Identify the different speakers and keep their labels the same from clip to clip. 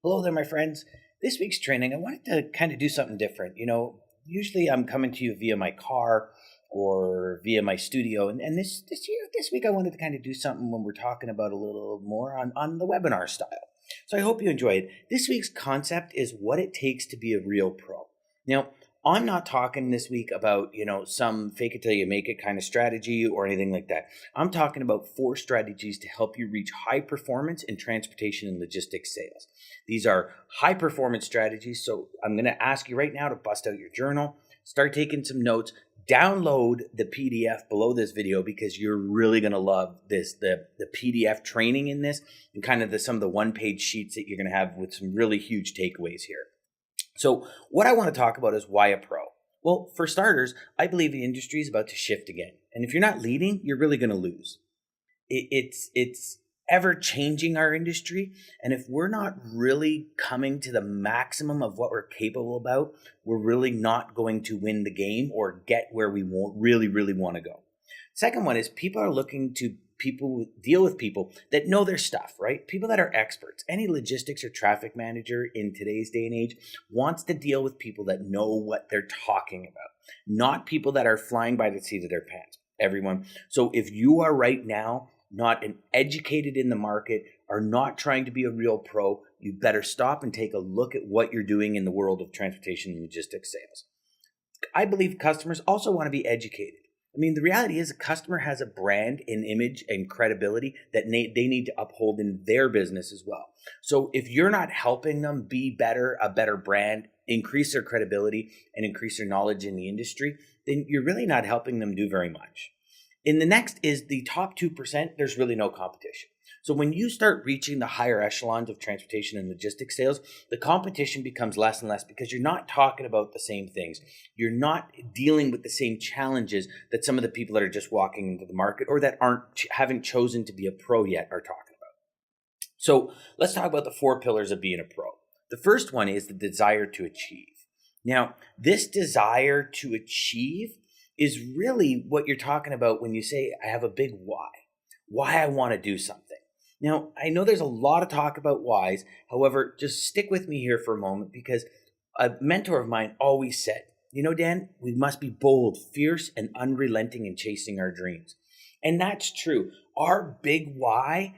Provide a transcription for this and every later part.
Speaker 1: Hello there, my friends. This week's training, I wanted to kind of do something different. Usually I'm coming to you via my car or via my studio, and this week I wanted to kind of do something when we're talking about a little more on the webinar style. So I hope you enjoy it. This week's concept is what it takes to be a real pro. Now, I'm not talking this week about, some fake it till you make it kind of strategy or anything like that. I'm talking about 4 strategies to help you reach high performance in transportation and logistics sales. These are high performance strategies. So I'm going to ask you right now to bust out your journal, start taking some notes, download the PDF below this video because you're really going to love this, the PDF training in this and kind of some of the one-page sheets that you're going to have with some really huge takeaways here. So what I want to talk about is why a pro. Well, for starters, I believe the industry is about to shift again. And if you're not leading, you're really going to lose. It's ever changing our industry. And if we're not really coming to the maximum of what we're capable about, we're really not going to win the game or get where we really want to go. Second one is people are looking to deal with people that know their stuff, right? People that are experts. Any logistics or traffic manager in today's day and age wants to deal with people that know what they're talking about, not people that are flying by the seat of their pants. Everyone. So if you are right now not educated in the market, are not trying to be a real pro, you better stop and take a look at what you're doing in the world of transportation and logistics sales. I believe customers also want to be educated. I mean, the reality is a customer has a brand and image and credibility that they need to uphold in their business as well. So if you're not helping them be a better brand, increase their credibility and increase their knowledge in the industry, then you're really not helping them do very much. And the next is the top 2%, there's really no competition. So when you start reaching the higher echelons of transportation and logistics sales, the competition becomes less and less because you're not talking about the same things. You're not dealing with the same challenges that some of the people that are just walking into the market or that haven't chosen to be a pro yet are talking about. So let's talk about the 4 pillars of being a pro. The first one is the desire to achieve. Now, this desire to achieve is really what you're talking about when you say, I have a big why I want to do something. Now, I know there's a lot of talk about whys. However, just stick with me here for a moment because a mentor of mine always said, Dan, we must be bold, fierce, and unrelenting in chasing our dreams. And that's true. Our big why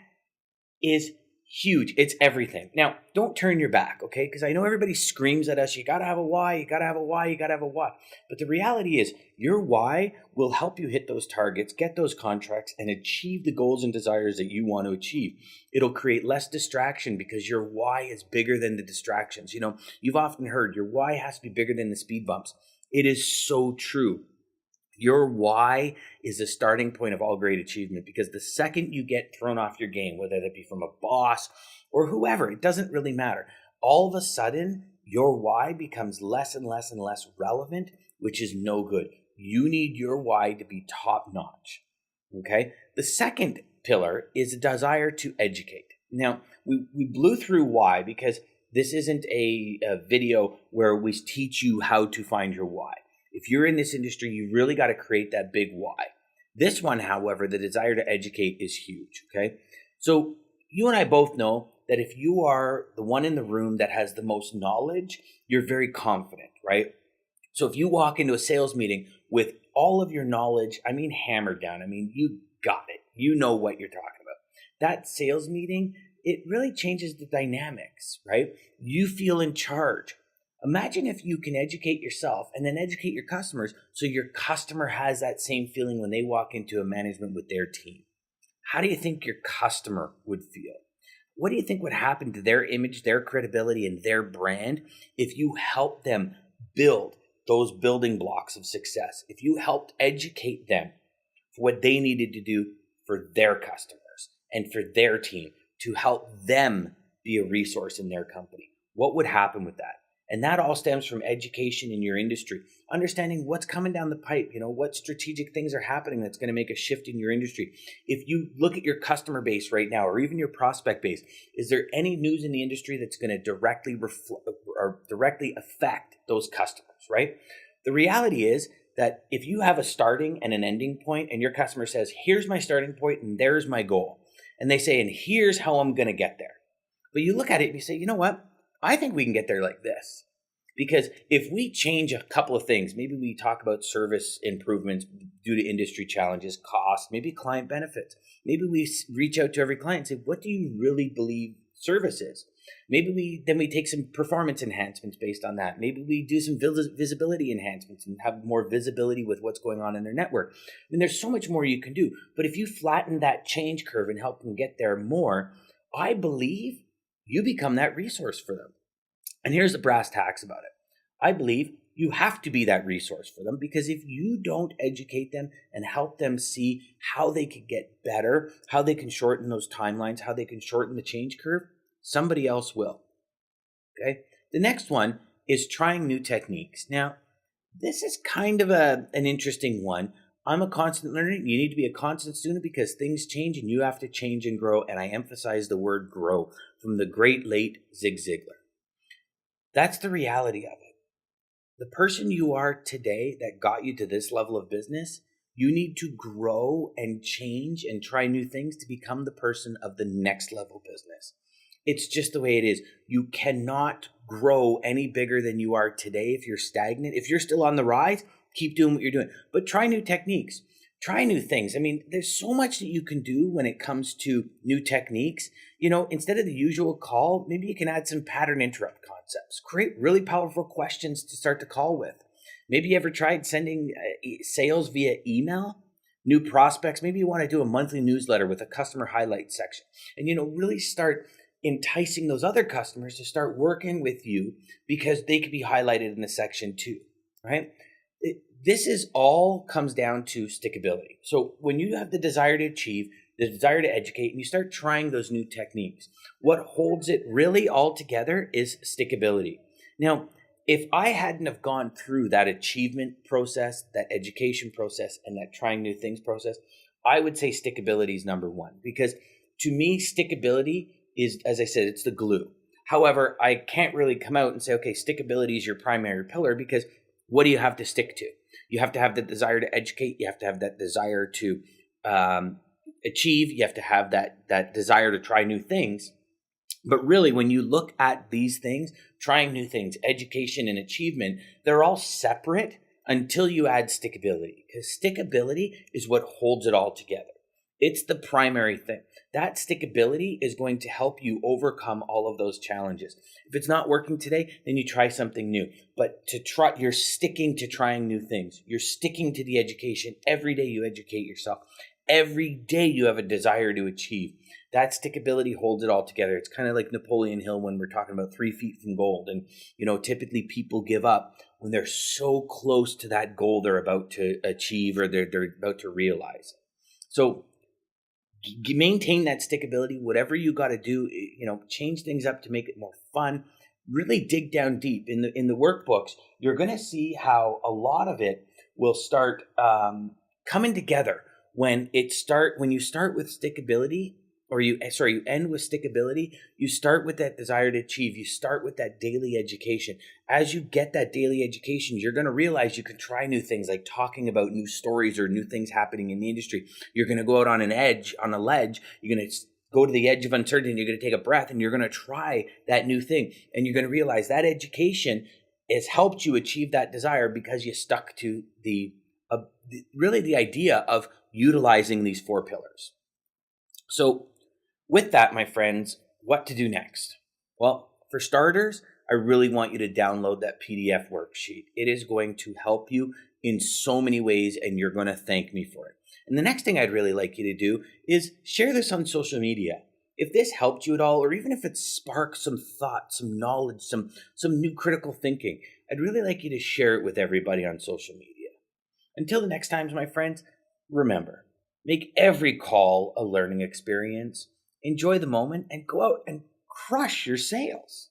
Speaker 1: is huge. It's everything. Now, don't turn your back, okay? Because I know everybody screams at us, you got to have a why, you got to have a why, you got to have a why. But the reality is your why will help you hit those targets, get those contracts, and achieve the goals and desires that you want to achieve. It'll create less distraction because your why is bigger than the distractions. You've often heard your why has to be bigger than the speed bumps. It is so true. Your why is the starting point of all great achievement because the second you get thrown off your game, whether that be from a boss or whoever, it doesn't really matter. All of a sudden, your why becomes less and less and less relevant, which is no good. You need your why to be top notch. Okay? The second pillar is a desire to educate. Now, we blew through why because this isn't a video where we teach you how to find your why. If you're in this industry, you really got to create that big why. This one, however, the desire to educate is huge, okay? So you and I both know that if you are the one in the room that has the most knowledge, you're very confident, right? So if you walk into a sales meeting with all of your knowledge, hammered down, you got it. You know what you're talking about. That sales meeting, it really changes the dynamics, right? You feel in charge. Imagine if you can educate yourself and then educate your customers so your customer has that same feeling when they walk into a management with their team. How do you think your customer would feel? What do you think would happen to their image, their credibility, and their brand if you helped them build those building blocks of success? If you helped educate them for what they needed to do for their customers and for their team to help them be a resource in their company, what would happen with that? And that all stems from education in your industry, understanding what's coming down the pipe, what strategic things are happening that's going to make a shift in your industry. If you look at your customer base right now, or even your prospect base, is there any news in the industry that's going to directly affect those customers, right? The reality is that if you have a starting and an ending point and your customer says, here's my starting point and there's my goal, and they say, and here's how I'm going to get there. But you look at it and you say, you know what? I think we can get there like this. Because if we change a couple of things, maybe we talk about service improvements due to industry challenges, cost, maybe client benefits. Maybe we reach out to every client and say, what do you really believe service is? Maybe we take some performance enhancements based on that. Maybe we do some visibility enhancements and have more visibility with what's going on in their network. I mean, there's so much more you can do. But if you flatten that change curve and help them get there more, I believe you become that resource for them. And here's the brass tacks about it. I believe you have to be that resource for them, because if you don't educate them and help them see how they could get better, how they can shorten those timelines, how they can shorten the change curve, somebody else will. Okay. The next one is trying new techniques. Now, this is kind of an interesting one. I'm a constant learner. You need to be a constant student because things change and you have to change and grow. And I emphasize the word grow from the great late Zig Ziglar. That's the reality of it. The person you are today that got you to this level of business, you need to grow and change and try new things to become the person of the next level business. It's just the way it is. You cannot grow any bigger than you are today if you're stagnant. If you're still on the rise, keep doing what you're doing. But try new techniques. Try new things. I mean, there's so much that you can do when it comes to new techniques. Instead of the usual call, maybe you can add some pattern interrupt concepts. Create really powerful questions to start the call with. Maybe you ever tried sending sales via email? New prospects, maybe you want to do a monthly newsletter with a customer highlight section. And, really start enticing those other customers to start working with you because they could be highlighted in the section too, right? This is all comes down to stickability. So when you have the desire to achieve, the desire to educate, and you start trying those new techniques, what holds it really all together is stickability. Now, if I hadn't have gone through that achievement process, that education process, and that trying new things process, I would say stickability is number one. Because to me, stickability is, as I said, it's the glue. However, I can't really come out and say, okay, stickability is your primary pillar, because what do you have to stick to? You have to have the desire to educate. You have to have that desire to achieve. You have to have that desire to try new things. But really, when you look at these things, trying new things, education and achievement, they're all separate until you add stickability, because stickability is what holds it all together. It's the primary thing. That stickability is going to help you overcome all of those challenges. If it's not working today, then you try something new. But you're sticking to trying new things. You're sticking to the education. Every day you educate yourself. Every day you have a desire to achieve. That stickability holds it all together. It's kind of like Napoleon Hill when we're talking about 3 feet from gold. And, typically people give up when they're so close to that goal they're about to achieve or they're about to realize. So maintain that stickability. Whatever you got to do, change things up to make it more fun. Really dig down deep in the workbooks. You're going to see how a lot of it will start coming together when you start with stickability. You end with stickability. You start with that desire to achieve. You start with that daily education. As you get that daily education, you're going to realize you can try new things, like talking about new stories or new things happening in the industry. You're going to go out on a ledge. You're going to go to the edge of uncertainty. And you're going to take a breath and you're going to try that new thing. And you're going to realize that education has helped you achieve that desire because you stuck to the idea of utilizing these 4 pillars. So with that, my friends, what to do next? Well, for starters, I really want you to download that PDF worksheet. It is going to help you in so many ways, and you're going to thank me for it. And the next thing I'd really like you to do is share this on social media. If this helped you at all, or even if it sparked some thought, some knowledge, some new critical thinking, I'd really like you to share it with everybody on social media. Until the next time, my friends, remember, make every call a learning experience. Enjoy the moment and go out and crush your sales.